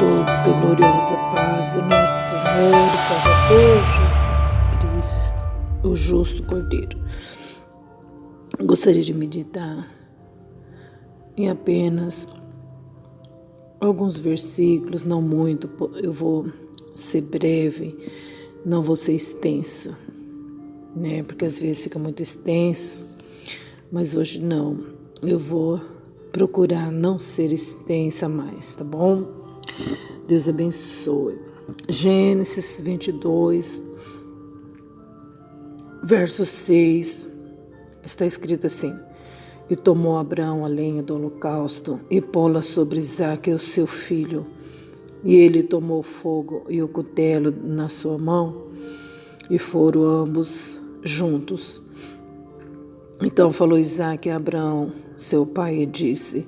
todos com a gloriosa paz do nosso Senhor e Salvador Jesus Cristo, o justo Cordeiro. Gostaria de meditar em apenas alguns versículos, não muito, eu vou ser breve, não vou ser extensa, né? Porque às vezes fica muito extenso, mas hoje não, eu vou procurar não ser extensa mais, tá bom? Deus abençoe. Gênesis 22, verso 6, está escrito assim: E tomou Abraão a lenha do holocausto e pô-la sobre Isaque, o seu filho. E ele tomou o fogo e o cutelo na sua mão, e foram ambos juntos. Então falou Isaque a Abraão, seu pai, e disse: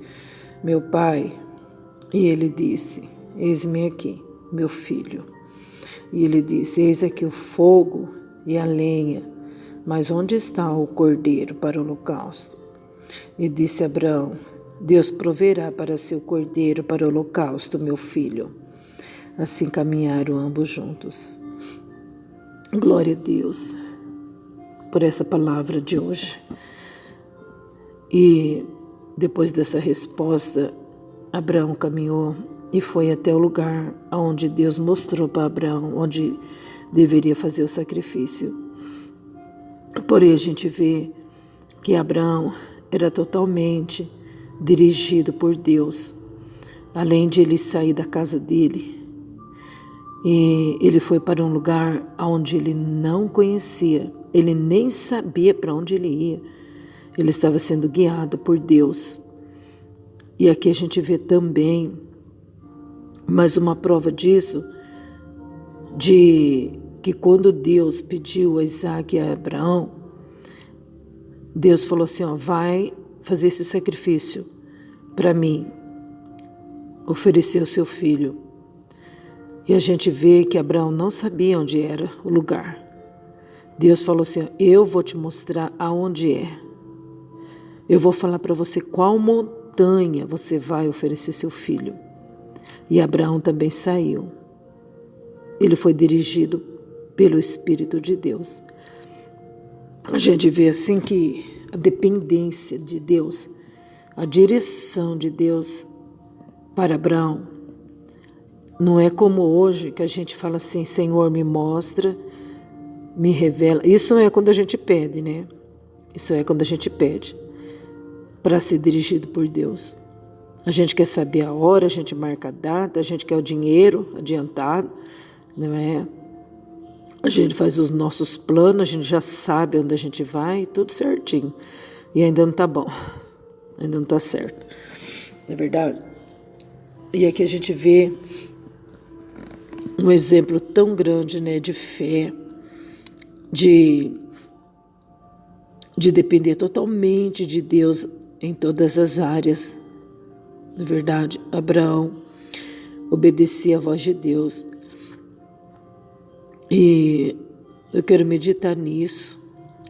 Meu pai. E ele disse: Eis-me aqui, meu filho. E ele disse: Eis aqui o fogo e a lenha, mas onde está o cordeiro para o holocausto? E disse Abraão: Deus proverá para seu cordeiro para o holocausto, meu filho. Assim caminharam ambos juntos. Glória a Deus por essa palavra de hoje. E depois dessa resposta, Abraão caminhou e foi até o lugar onde Deus mostrou para Abraão onde deveria fazer o sacrifício. Porém, a gente vê que Abraão era totalmente dirigido por Deus. Além de ele sair da casa dele, e ele foi para um lugar onde ele não conhecia, ele nem sabia para onde ele ia. Ele estava sendo guiado por Deus. E aqui a gente vê também mais uma prova disso, de que quando Deus pediu a Isaque e a Abraão, Deus falou assim: vai fazer esse sacrifício para mim, oferecer o seu filho. E a gente vê que Abraão não sabia onde era o lugar. Deus falou assim: eu vou te mostrar aonde é. Eu vou falar para você qual montanha você vai oferecer seu filho. E Abraão também saiu. Ele foi dirigido pelo Espírito de Deus. A gente vê assim que a dependência de Deus, a direção de Deus para Abraão, não é como hoje que a gente fala assim: Senhor, me mostra, me revela. Isso é quando a gente pede, né? Isso é quando a gente pede para ser dirigido por Deus. A gente quer saber a hora, a gente marca a data, a gente quer o dinheiro adiantado, não é? A gente faz os nossos planos, a gente já sabe onde a gente vai, tudo certinho. E ainda não está bom, ainda não está certo. Não é verdade? E aqui a gente vê um exemplo tão grande, né, de fé, de depender totalmente de Deus em todas as áreas. Na verdade, Abraão obedecia à voz de Deus. E eu quero meditar nisso.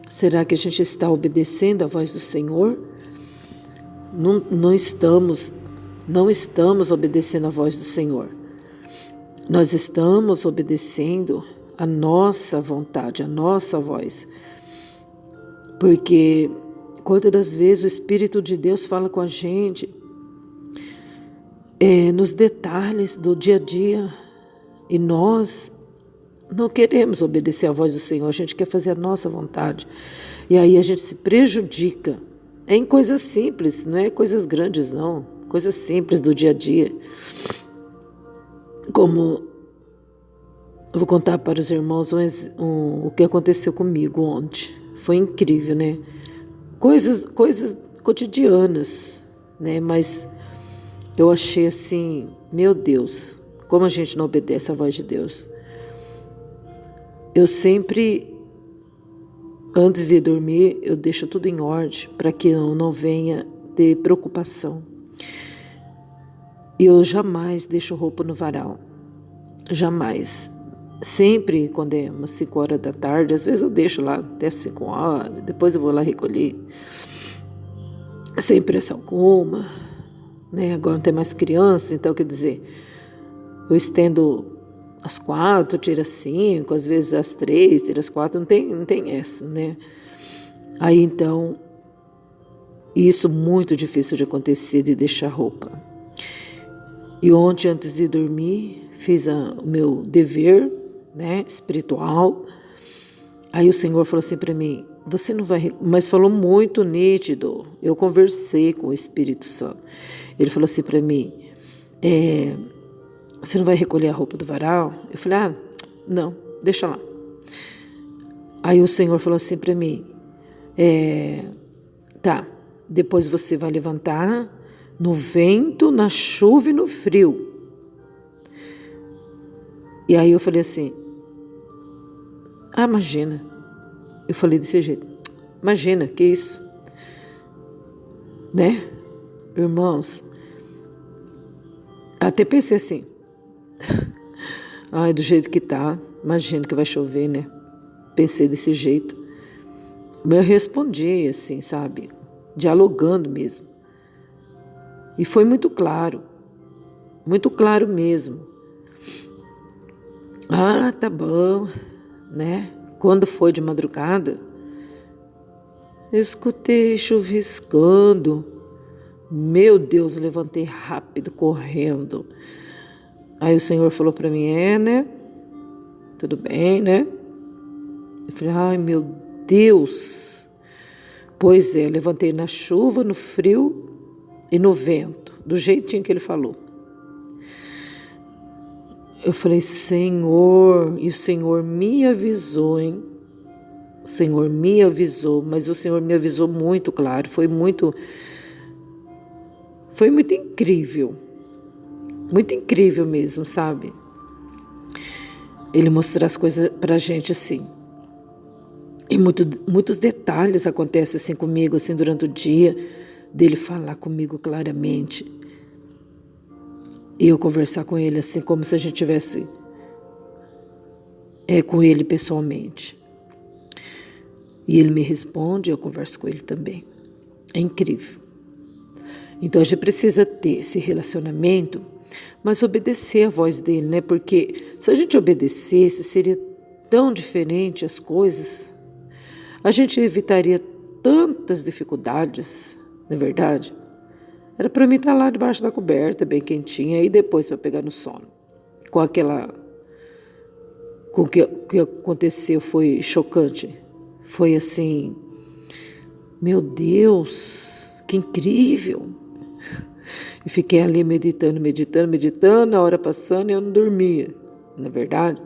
Será que a gente está obedecendo à voz do Senhor? Não estamos obedecendo à voz do Senhor. Nós estamos obedecendo a nossa vontade, a nossa voz. Porque quantas das vezes o Espírito de Deus fala com a gente nos detalhes do dia a dia, e nós não queremos obedecer à voz do Senhor, a gente quer fazer a nossa vontade, e aí a gente se prejudica. É em coisas simples, não é coisas grandes não, coisas simples do dia a dia. Como eu vou contar para os irmãos o que aconteceu comigo ontem. Foi incrível, né? Coisas cotidianas, né? Mas eu achei assim, meu Deus, como a gente não obedece à voz de Deus. Eu sempre, antes de dormir, eu deixo tudo em ordem para que eu não venha ter preocupação. E eu jamais deixo roupa no varal. Jamais. Sempre quando é umas 5 horas da tarde, às vezes eu deixo lá até 5 horas, depois eu vou lá recolher. Sem pressa alguma, né? Agora não tem mais criança, então quer dizer, Eu estendo às 4, tiro às 5, às vezes às 3, tiro às 4, não tem essa, né? Aí então, isso muito difícil de acontecer, de deixar roupa. E ontem, antes de dormir, fiz o meu dever, né, espiritual. Aí o Senhor falou assim para mim, você não vai... Mas falou muito nítido. Eu conversei com o Espírito Santo. Ele falou assim para mim, você não vai recolher a roupa do varal? Eu falei, não, deixa lá. Aí o Senhor falou assim para mim, tá, depois você vai levantar no vento, na chuva e no frio. E aí eu falei assim, imagina. Eu falei desse jeito, imagina, que isso? Né? Irmãos, até pensei assim, do jeito que tá, imagina que vai chover, né? Pensei desse jeito. Mas eu respondi assim, sabe? Dialogando mesmo. E foi muito claro mesmo. Tá bom, né? Quando foi de madrugada, eu escutei chuviscando. Meu Deus, levantei rápido, correndo. Aí o Senhor falou para mim, né? Tudo bem, né? Eu falei, meu Deus. Pois é, levantei na chuva, no frio e no vento, do jeitinho que ele falou. Eu falei, Senhor, e o Senhor me avisou, hein? O Senhor me avisou, mas o Senhor me avisou muito claro, foi muito incrível. Muito incrível mesmo, sabe? Ele mostra as coisas pra gente assim. E muitos detalhes acontecem assim comigo, assim, durante o dia, dele falar comigo claramente. E eu conversar com ele assim, como se a gente tivesse com ele pessoalmente. E ele me responde, eu converso com ele também. É incrível. Então a gente precisa ter esse relacionamento, mas obedecer a voz dele, né? Porque se a gente obedecesse, seria tão diferente as coisas. A gente evitaria tantas dificuldades, não é verdade? Era para mim estar lá debaixo da coberta, bem quentinha, e depois para pegar no sono. Com o que aconteceu foi chocante. Foi assim, meu Deus, que incrível. E fiquei ali meditando, a hora passando e eu não dormia, não é verdade?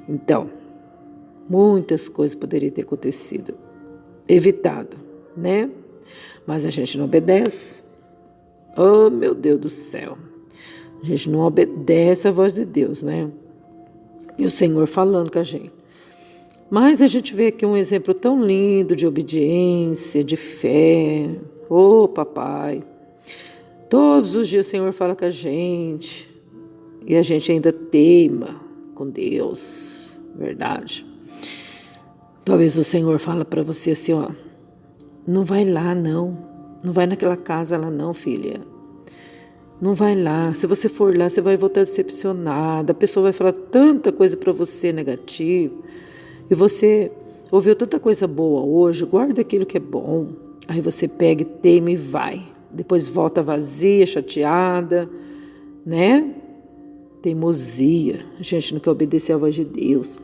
Então, muitas coisas poderiam ter acontecido, evitado, né? Mas a gente não obedece. Oh, meu Deus do céu. A gente não obedece a voz de Deus, né? E o Senhor falando com a gente. Mas a gente vê aqui um exemplo tão lindo de obediência, de fé. Oh, papai. Todos os dias o Senhor fala com a gente. E a gente ainda teima com Deus. Verdade. Talvez o Senhor fala para você assim, não vai lá não. Não vai naquela casa lá não, filha. Não vai lá. Se você for lá, você vai voltar decepcionada. A pessoa vai falar tanta coisa para você negativa. E você ouviu tanta coisa boa hoje. Guarda aquilo que é bom. Aí você pega, teima e vai. Depois volta vazia, chateada, né? Teimosia. A gente não quer obedecer à voz de Deus.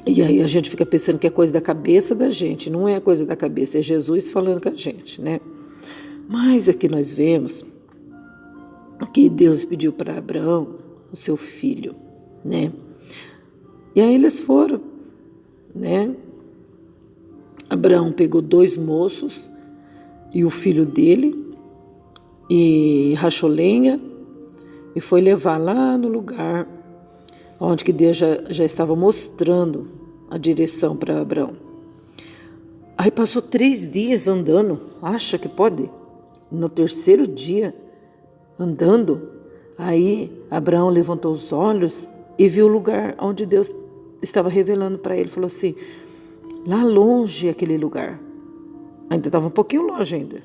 E aí a gente fica pensando que é coisa da cabeça da gente. Não é coisa da cabeça, é Jesus falando com a gente, né? Mas aqui nós vemos que Deus pediu para Abraão, o seu filho, né? E aí eles foram, né? Abraão pegou 2 moços e o filho dele e rachou lenha e foi levar lá no lugar onde que Deus já estava mostrando a direção para Abraão. Aí passou 3 dias andando, acha que pode? No 3º dia, andando, aí Abraão levantou os olhos e viu o lugar onde Deus estava revelando para ele. Falou assim, lá longe aquele lugar. Ainda estava um pouquinho longe ainda.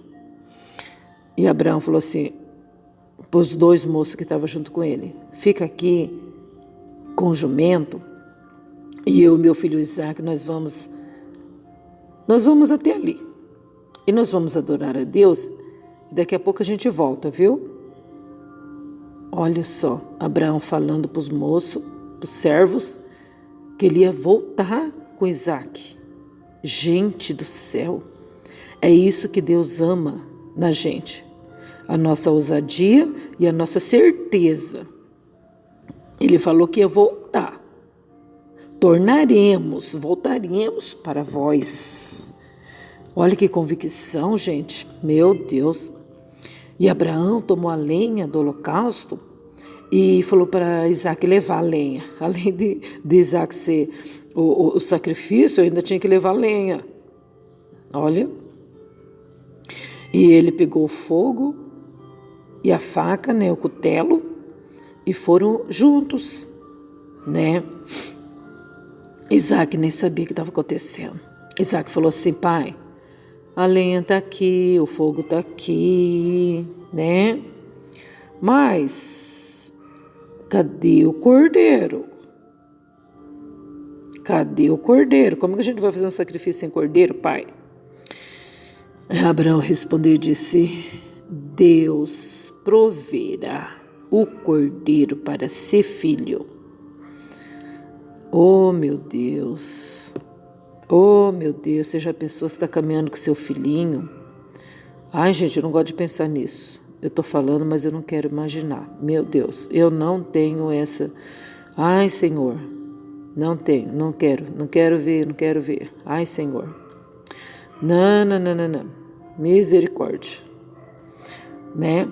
E Abraão falou assim, para os 2 moços que estavam junto com ele: fica aqui com o jumento, e eu e meu filho Isaac, nós vamos até ali. E nós vamos adorar a Deus, e daqui a pouco a gente volta, viu? Olha só, Abraão falando para os moços, para os servos, que ele ia voltar com Isaac. Gente do céu, é isso que Deus ama na gente. A nossa ousadia e a nossa certeza. Ele falou que ia voltar. Voltaremos para vós. Olha que convicção, gente. Meu Deus. E Abraão tomou a lenha do holocausto e falou para Isaac levar a lenha. Além de Isaac ser o sacrifício, ainda tinha que levar a lenha. Olha. E ele pegou o fogo e a faca, né, o cutelo, e foram juntos, né? Isaac nem sabia o que estava acontecendo. Isaac falou assim: pai, a lenha está aqui, o fogo está aqui, né? Mas cadê o cordeiro? Cadê o cordeiro? Como que a gente vai fazer um sacrifício sem cordeiro, pai? Abraão respondeu e disse: Deus proverá o cordeiro para ser filho. Oh, meu Deus. Oh, meu Deus, você já pensou, você está caminhando com seu filhinho? Ai, gente, eu não gosto de pensar nisso. Eu estou falando, mas eu não quero imaginar. Meu Deus, eu não tenho essa... Ai, Senhor, não tenho, não quero ver. Ai, Senhor. Não. Misericórdia. Né?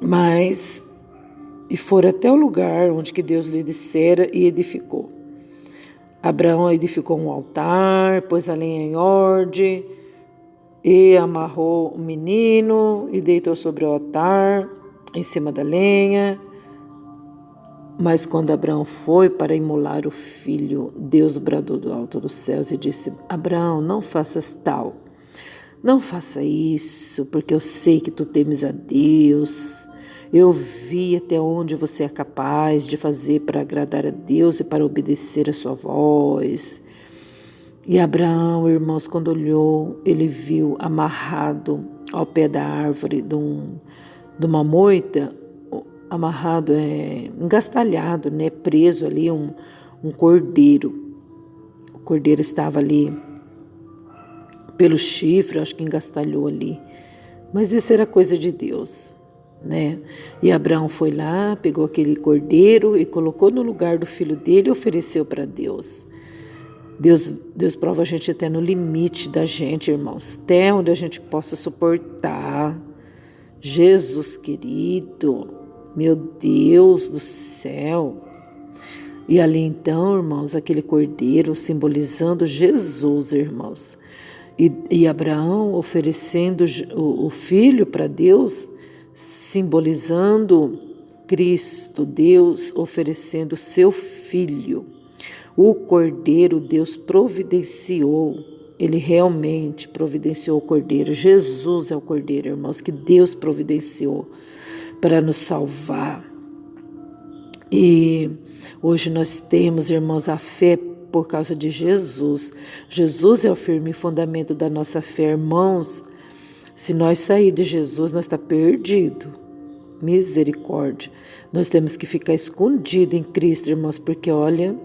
Mas, e foram até o lugar onde que Deus lhe dissera e edificou. Abraão edificou um altar, pôs a lenha em ordem, e amarrou o menino e deitou sobre o altar, em cima da lenha. Mas quando Abraão foi para imolar o filho, Deus bradou do alto dos céus e disse: Abraão, não faças tal, não faça isso, porque eu sei que tu temes a Deus. Eu vi até onde você é capaz de fazer para agradar a Deus e para obedecer a sua voz. E Abraão, irmãos, quando olhou, ele viu amarrado ao pé da árvore de uma moita, amarrado, engastalhado, né, preso ali um cordeiro. O cordeiro estava ali pelo chifre, acho que engastalhou ali. Mas isso era coisa de Deus, né? E Abraão foi lá, pegou aquele cordeiro e colocou no lugar do filho dele e ofereceu para Deus. Deus prova a gente até no limite da gente, irmãos, até onde a gente possa suportar. Jesus querido, meu Deus do céu. E ali então, irmãos, aquele cordeiro simbolizando Jesus, irmãos. E Abraão oferecendo o filho para Deus, simbolizando Cristo, Deus oferecendo o seu filho. O cordeiro Deus providenciou, ele realmente providenciou o cordeiro. Jesus é o cordeiro, irmãos, que Deus providenciou para nos salvar. E hoje nós temos, irmãos, a fé por causa de Jesus. Jesus é o firme fundamento da nossa fé, irmãos. Se nós sair de Jesus, nós está perdido. Misericórdia. Nós temos que ficar escondido em Cristo, irmãos, porque olha,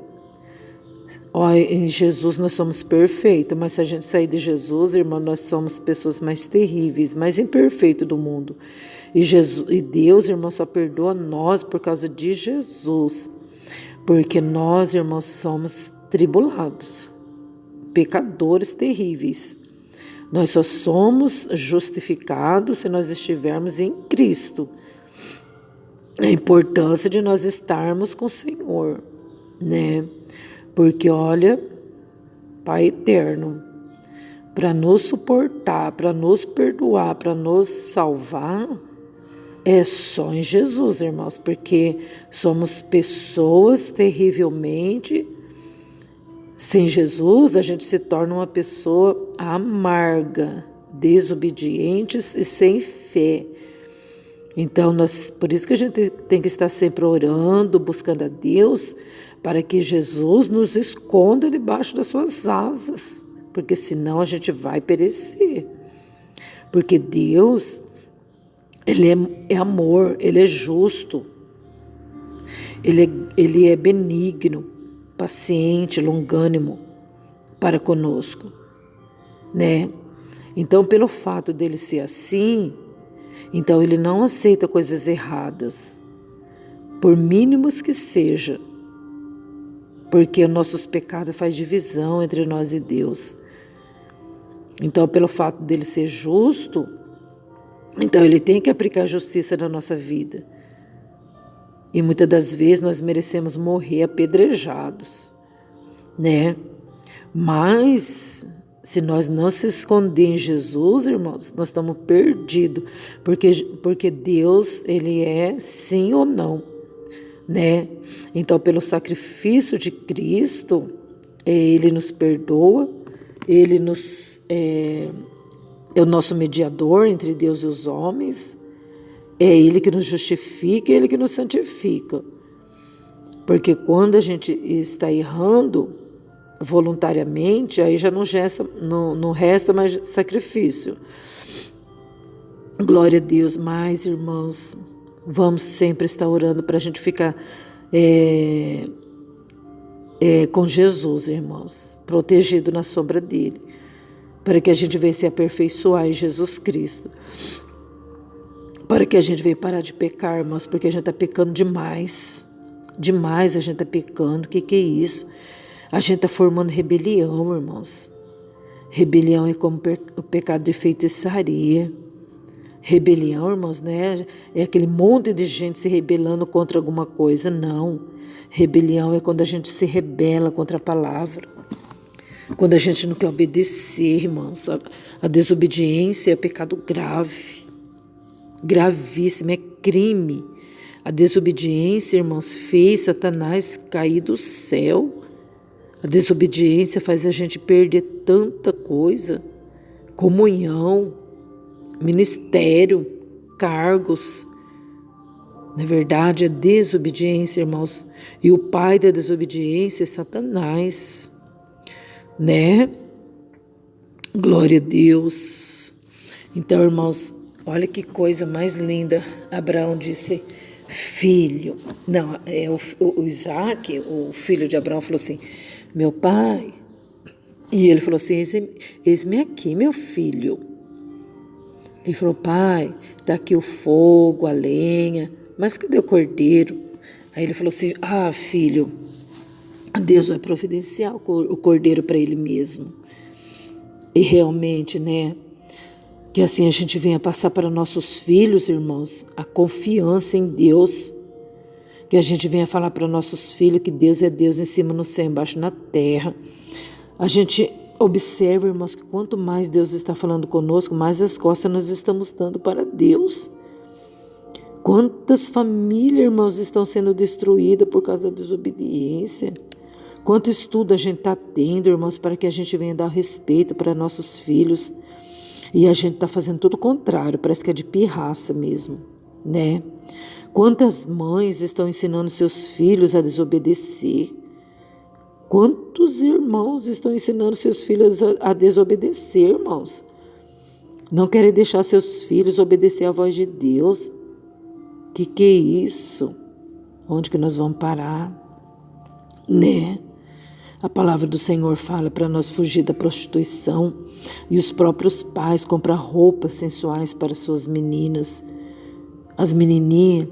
em Jesus nós somos perfeitos, mas se a gente sair de Jesus, irmão, nós somos pessoas mais terríveis, mais imperfeitas do mundo. E Deus, irmão, só perdoa nós por causa de Jesus. Porque nós, irmãos, somos tribulados, pecadores terríveis. Nós só somos justificados se nós estivermos em Cristo. A importância de nós estarmos com o Senhor, né? Porque, olha, Pai eterno, para nos suportar, para nos perdoar, para nos salvar, é só em Jesus, irmãos, porque somos pessoas terrivelmente. Sem Jesus, a gente se torna uma pessoa amarga, desobedientes e sem fé. Então, por isso que a gente tem que estar sempre orando, buscando a Deus, para que Jesus nos esconda debaixo das suas asas, porque senão a gente vai perecer. Porque Deus, Ele é amor, Ele é justo, Ele é benigno, paciente, longânimo para conosco, né? Então, pelo fato dele ser assim, então ele não aceita coisas erradas, por mínimos que seja, porque os nossos pecados fazem divisão entre nós e Deus. Então, pelo fato dele ser justo, então ele tem que aplicar justiça na nossa vida. E muitas das vezes nós merecemos morrer apedrejados, né? Mas se nós não se esconder em Jesus, irmãos, nós estamos perdidos, porque Deus, Ele é sim ou não, né? Então, pelo sacrifício de Cristo, Ele nos perdoa, Ele é o nosso mediador entre Deus e os homens, é Ele que nos justifica, é Ele que nos santifica. Porque quando a gente está errando voluntariamente, aí já não resta mais sacrifício. Glória a Deus. Mas, irmãos, vamos sempre estar orando para a gente ficar com Jesus, irmãos, protegido na sombra dele, para que a gente venha se aperfeiçoar em Jesus Cristo, para que a gente venha parar de pecar, irmãos, porque a gente está pecando demais. Demais a gente está pecando. O que é isso? A gente está formando rebelião, irmãos. Rebelião é como o pecado de feitiçaria. Rebelião, irmãos, né? É aquele monte de gente se rebelando contra alguma coisa. Não. Rebelião é quando a gente se rebela contra a palavra. Quando a gente não quer obedecer, irmãos. A desobediência é pecado grave. Gravíssimo, é crime. A desobediência, irmãos, fez Satanás cair do céu. A desobediência faz a gente perder tanta coisa. Comunhão, ministério, cargos. Na verdade, a desobediência, irmãos. E o pai da desobediência é Satanás, né? Glória a Deus. Então, irmãos, olha que coisa mais linda. Abraão disse, filho. Não, o Isaac, o filho de Abraão, falou assim, meu pai. E ele falou assim, eis-me aqui, meu filho. Ele falou, pai, está aqui o fogo, a lenha, mas cadê o cordeiro? Aí ele falou assim, filho, Deus vai providenciar o cordeiro para ele mesmo. E realmente, né, que assim a gente venha passar para nossos filhos, irmãos, a confiança em Deus. Que a gente venha falar para nossos filhos que Deus é Deus em cima no céu, embaixo na terra. A gente observa, irmãos, que quanto mais Deus está falando conosco, mais as costas nós estamos dando para Deus. Quantas famílias, irmãos, estão sendo destruídas por causa da desobediência. Quanto estudo a gente está tendo, irmãos, para que a gente venha dar respeito para nossos filhos. E a gente está fazendo tudo o contrário, parece que é de pirraça mesmo, né? Quantas mães estão ensinando seus filhos a desobedecer? Quantos irmãos estão ensinando seus filhos a desobedecer, irmãos? Não querem deixar seus filhos obedecer à voz de Deus? Que é isso? Onde que nós vamos parar? Né? A palavra do Senhor fala para nós fugir da prostituição e os próprios pais compram roupas sensuais para suas meninas. As menininhas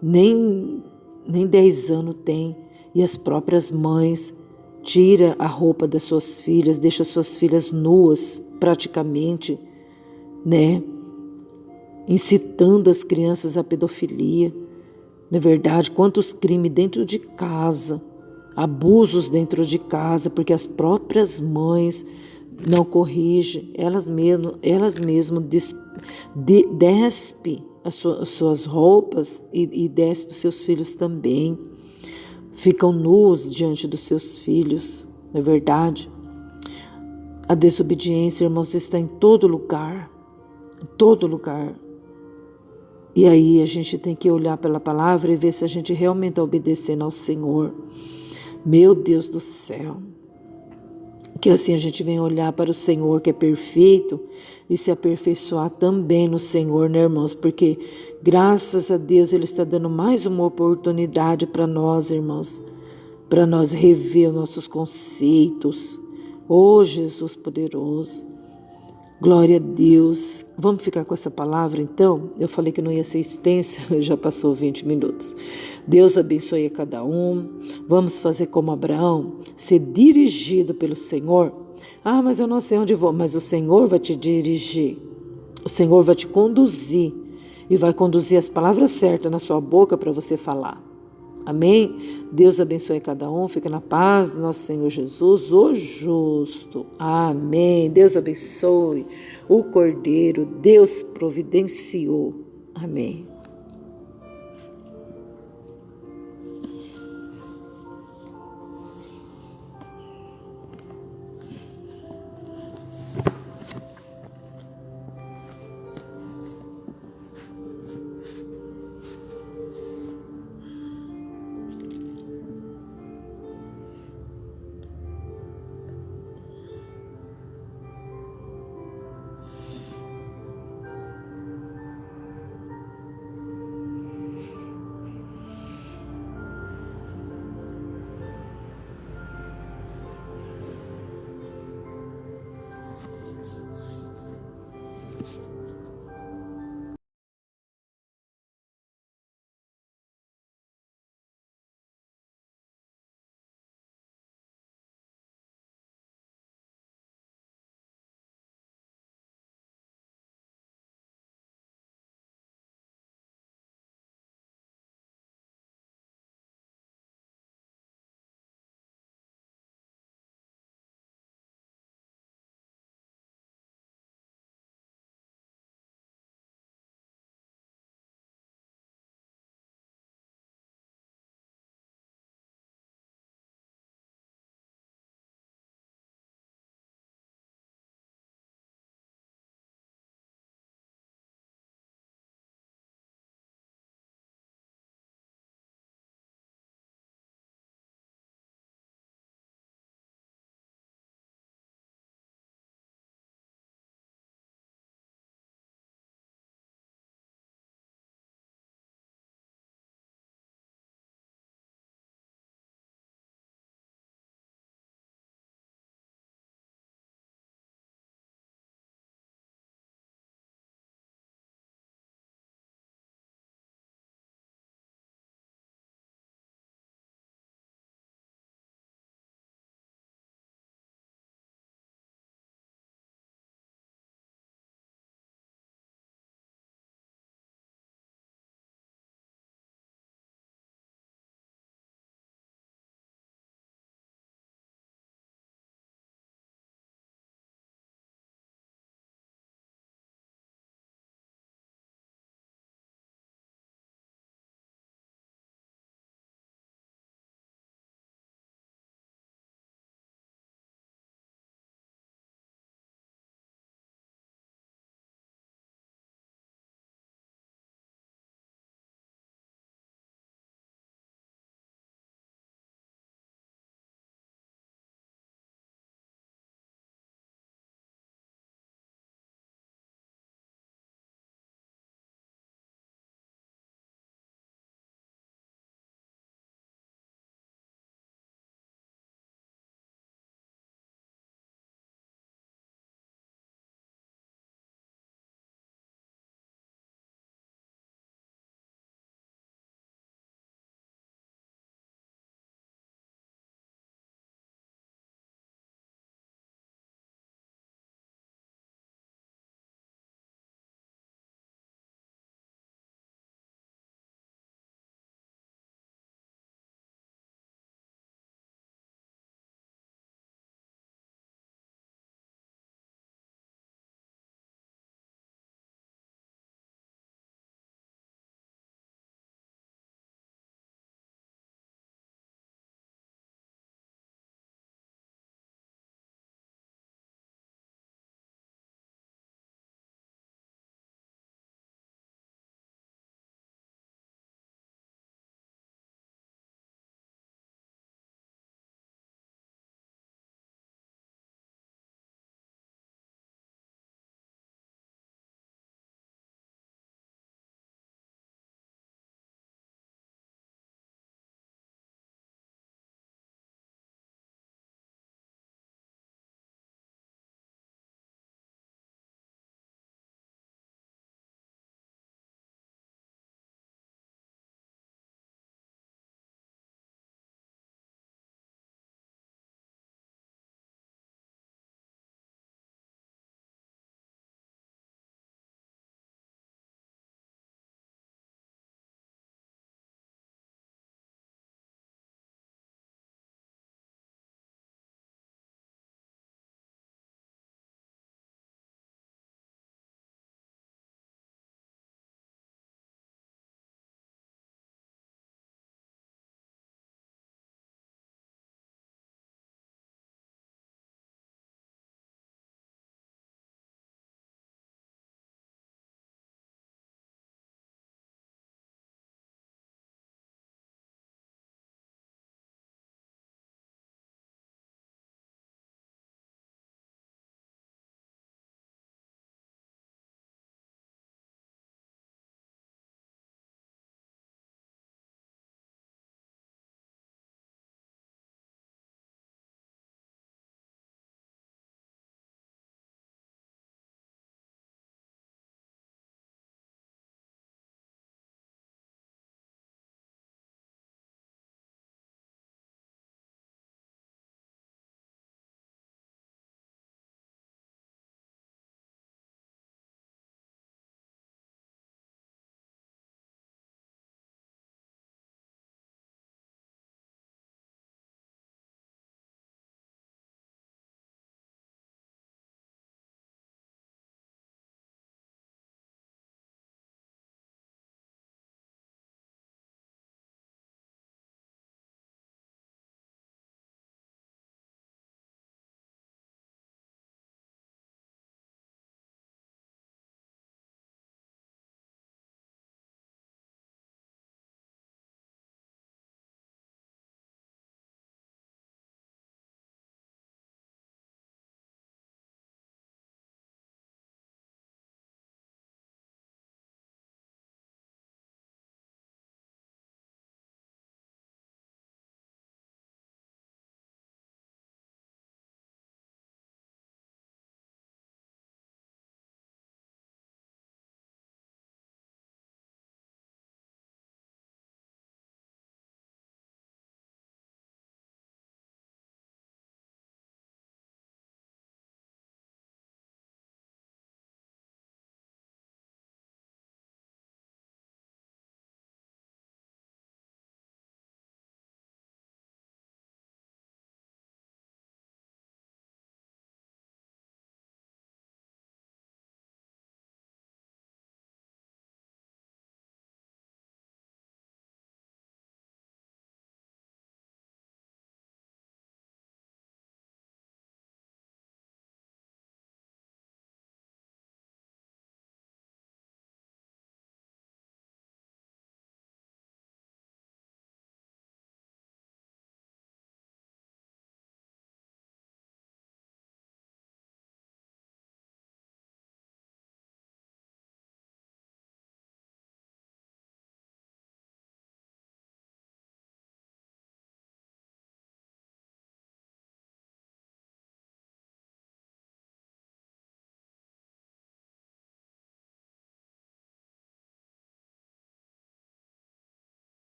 nem 10 anos têm e as próprias mães tiram a roupa das suas filhas, deixam suas filhas nuas praticamente, né? Incitando as crianças à pedofilia. Na verdade, quantos crimes dentro de casa, abusos dentro de casa, porque as próprias mães não corrigem, elas mesmas despem as suas roupas e despem os seus filhos também. Ficam nus diante dos seus filhos, não é verdade? A desobediência, irmãos, está em todo lugar, em todo lugar. E aí a gente tem que olhar pela palavra e ver se a gente realmente está obedecendo ao Senhor. Meu Deus do céu. Que assim a gente venha olhar para o Senhor que é perfeito e se aperfeiçoar também no Senhor, né, irmãos? Porque graças a Deus Ele está dando mais uma oportunidade para nós, irmãos, para nós rever os nossos conceitos. Oh, Jesus poderoso. Glória a Deus. Vamos ficar com essa palavra então? Eu falei que não ia ser extensa, já passou 20 minutos. Deus abençoe a cada um. Vamos fazer como Abraão, ser dirigido pelo Senhor. Ah, mas eu não sei onde vou. Mas o Senhor vai te dirigir. O Senhor vai te conduzir. E vai conduzir as palavras certas na sua boca para você falar. Amém? Deus abençoe cada um. Fica na paz do nosso Senhor Jesus, o justo. Amém. Deus abençoe o Cordeiro. Deus providenciou. Amém.